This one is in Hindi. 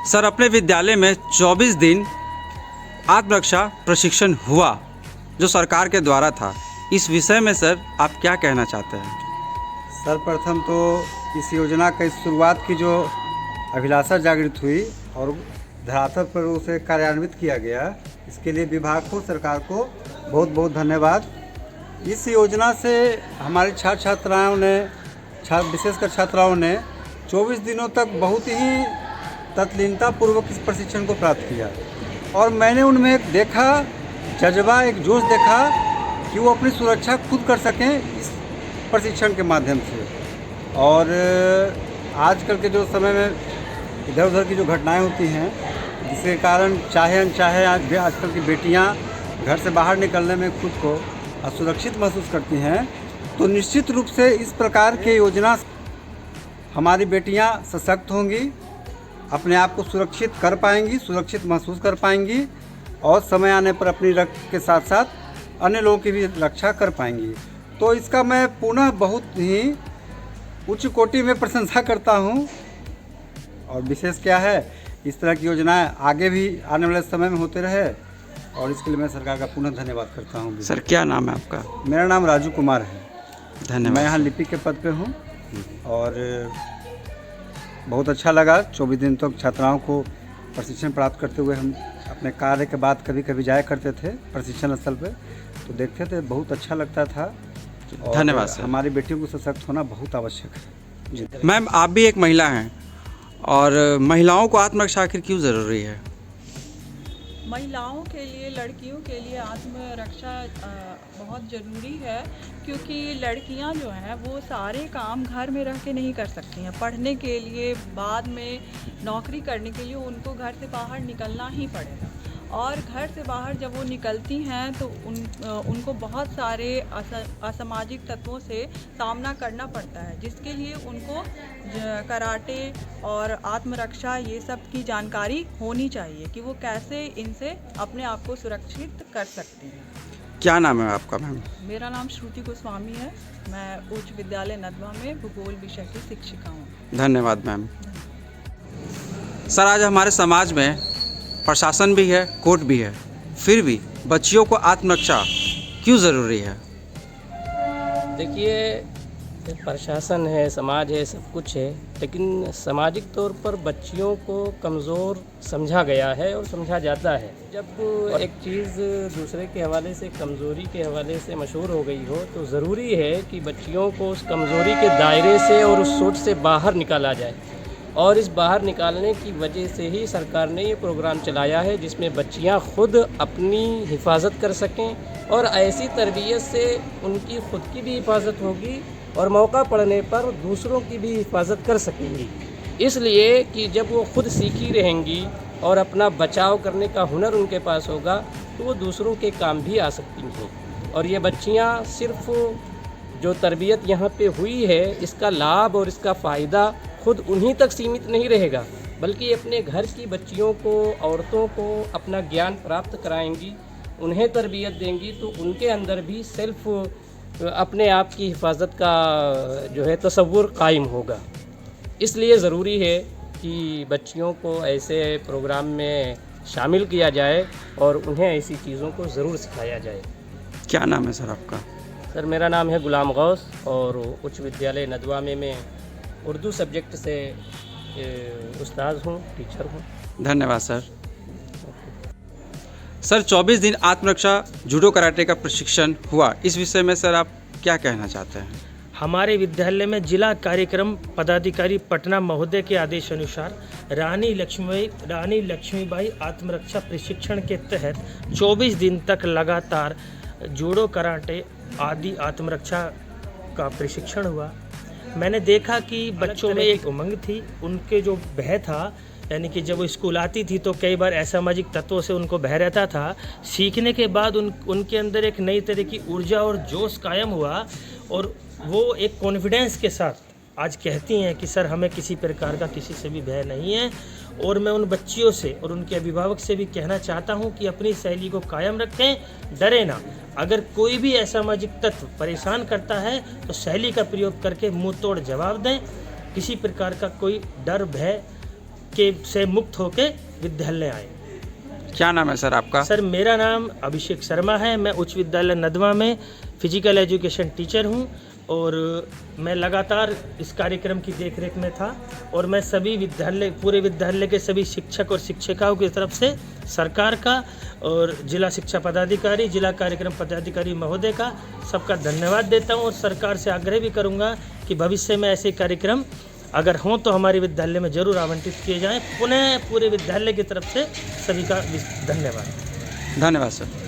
सर, अपने विद्यालय में 24 दिन आत्मरक्षा प्रशिक्षण हुआ जो सरकार के द्वारा था, इस विषय में सर आप क्या कहना चाहते हैं? सर्वप्रथम तो इस योजना की शुरुआत की जो अभिलाषा जागृत हुई और धरातल पर उसे कार्यान्वित किया गया, इसके लिए विभाग को, सरकार को बहुत बहुत धन्यवाद। इस योजना से हमारी छात्राओं ने, विशेषकर छात्राओं ने 24 दिनों तक बहुत ही तल्लीनतापूर्वक इस प्रशिक्षण को प्राप्त किया और मैंने उनमें एक देखा जज्बा, एक जोश देखा कि वो अपनी सुरक्षा खुद कर सकें इस प्रशिक्षण के माध्यम से। और आजकल के जो समय में इधर उधर की जो घटनाएं होती हैं, जिसके कारण चाहे अनचाहे आजकल की बेटियां घर से बाहर निकलने में खुद को असुरक्षित महसूस करती हैं, तो निश्चित रूप से इस प्रकार की योजना हमारी बेटियां सशक्त होंगी, अपने आप को सुरक्षित कर पाएंगी, सुरक्षित महसूस कर पाएंगी और समय आने पर अपनी रक्षा के साथ साथ अन्य लोगों की भी रक्षा कर पाएंगी। तो इसका मैं पुनः बहुत ही उच्च कोटि में प्रशंसा करता हूं। और विशेष क्या है, इस तरह की योजनाएं आगे भी आने वाले समय में होते रहे और इसके लिए मैं सरकार का पुनः धन्यवाद करता हूं। सर, क्या नाम है आपका? मेरा नाम राजू कुमार है। धन्यवाद। मैं यहाँ लिपिक के पद पे हूँ और बहुत अच्छा लगा। 24 दिन तक छात्राओं को प्रशिक्षण प्राप्त करते हुए हम अपने कार्य के बाद कभी कभी जाया करते थे प्रशिक्षण स्थल पे, तो देखते थे, बहुत अच्छा लगता था। धन्यवाद सर। हमारी बेटियों को सशक्त होना बहुत आवश्यक है जी। मैम, आप भी एक महिला हैं और महिलाओं को आत्मरक्षा आखिर क्यों ज़रूरी है? महिलाओं के लिए, लड़कियों के लिए आत्मरक्षा बहुत ज़रूरी है, क्योंकि लड़कियां जो हैं वो सारे काम घर में रह के नहीं कर सकती हैं। पढ़ने के लिए, बाद में नौकरी करने के लिए उनको घर से बाहर निकलना ही पड़ेगा और घर से बाहर जब वो निकलती हैं तो उनको बहुत सारे असामाजिक तत्वों से सामना करना पड़ता है, जिसके लिए उनको कराटे और आत्मरक्षा ये सब की जानकारी होनी चाहिए कि वो कैसे इनसे अपने आप को सुरक्षित कर सकती हैं। क्या नाम है आपका मैम? मेरा नाम श्रुति गोस्वामी है। मैं उच्च विद्यालय नदवा में भूगोल विषय की शिक्षिका हूँ। धन्यवाद मैम। सर, आज हमारे समाज में प्रशासन भी है, कोर्ट भी है, फिर भी बच्चियों को आत्मरक्षा क्यों ज़रूरी है? देखिए, प्रशासन है, समाज है, सब कुछ है, लेकिन सामाजिक तौर पर बच्चियों को कमज़ोर समझा गया है और समझा जाता है। जब एक चीज़ दूसरे के हवाले से, कमज़ोरी के हवाले से मशहूर हो गई हो, तो ज़रूरी है कि बच्चियों को उस कमज़ोरी के दायरे से और उस सोच से बाहर निकाला जाए। और इस बाहर निकालने की वजह से ही सरकार ने ये प्रोग्राम चलाया है, जिसमें बच्चियां खुद अपनी हिफाजत कर सकें और ऐसी तरबियत से उनकी खुद की भी हिफाजत होगी और मौका पड़ने पर दूसरों की भी हिफाजत कर सकेंगी। इसलिए कि जब वो खुद सीखी रहेंगी और अपना बचाव करने का हुनर उनके पास होगा, तो वो दूसरों के काम भी आ सकती हैं। और ये बच्चियाँ सिर्फ़ जो तरबियत यहाँ पे हुई है, इसका लाभ और इसका फ़ायदा खुद उन्हीं तक सीमित नहीं रहेगा, बल्कि अपने घर की बच्चियों को, औरतों को अपना ज्ञान प्राप्त कराएंगी, उन्हें तरबियत देंगी, तो उनके अंदर भी सेल्फ अपने आप की हिफाजत का जो है तसव्वुर कायम होगा। इसलिए ज़रूरी है कि बच्चियों को ऐसे प्रोग्राम में शामिल किया जाए और उन्हें ऐसी चीज़ों को ज़रूर सिखाया जाए। क्या नाम है सर आपका? सर, मेरा नाम है गुलाम गौस और उच्च विद्यालय नदवा में मैं उर्दू सब्जेक्ट से उस्ताद हूँ, टीचर हूँ। धन्यवाद सर। सर, 24 दिन आत्मरक्षा जूडो कराटे का प्रशिक्षण हुआ, इस विषय में सर आप क्या कहना चाहते हैं? हमारे विद्यालय में जिला कार्यक्रम पदाधिकारी पटना महोदय के आदेश अनुसार रानी लक्ष्मीबाई आत्मरक्षा प्रशिक्षण के तहत 24 दिन तक लगातार जूडो कराटे आदि आत्मरक्षा का प्रशिक्षण हुआ। मैंने देखा कि बच्चों में एक उमंग थी, उनके जो भय था, यानी कि जब वो स्कूल आती थी तो कई बार असामाजिक तत्वों से उनको भय रहता था। सीखने के बाद उनके अंदर एक नई तरह की ऊर्जा और जोश कायम हुआ और वो एक कॉन्फिडेंस के साथ आज कहती हैं कि सर, हमें किसी प्रकार का किसी से भी भय नहीं है। और मैं उन बच्चियों से और उनके अभिभावक से भी कहना चाहता हूं कि अपनी शैली को कायम रखें, डरे ना। अगर कोई भी असामाजिक तत्व परेशान करता है तो शैली का प्रयोग करके मुंह तोड़ जवाब दें। किसी प्रकार का कोई डर, भय के से मुक्त होके विद्यालय आए। क्या नाम है सर आपका? सर मेरा नाम अभिषेक शर्मा है। मैं उच्च विद्यालय नदवा में फिजिकल एजुकेशन टीचर हूं और मैं लगातार इस कार्यक्रम की देखरेख में था और मैं सभी विद्यालय, पूरे विद्यालय के सभी शिक्षक और शिक्षिकाओं की तरफ से सरकार का और जिला शिक्षा पदाधिकारी, जिला कार्यक्रम पदाधिकारी महोदय का सबका धन्यवाद देता हूं और सरकार से आग्रह भी करूंगा कि भविष्य में ऐसे कार्यक्रम अगर हों तो हमारे विद्यालय में ज़रूर आवंटित किए जाएं। पुनः पूरे विद्यालय की तरफ से सभी का धन्यवाद। धन्यवाद सर।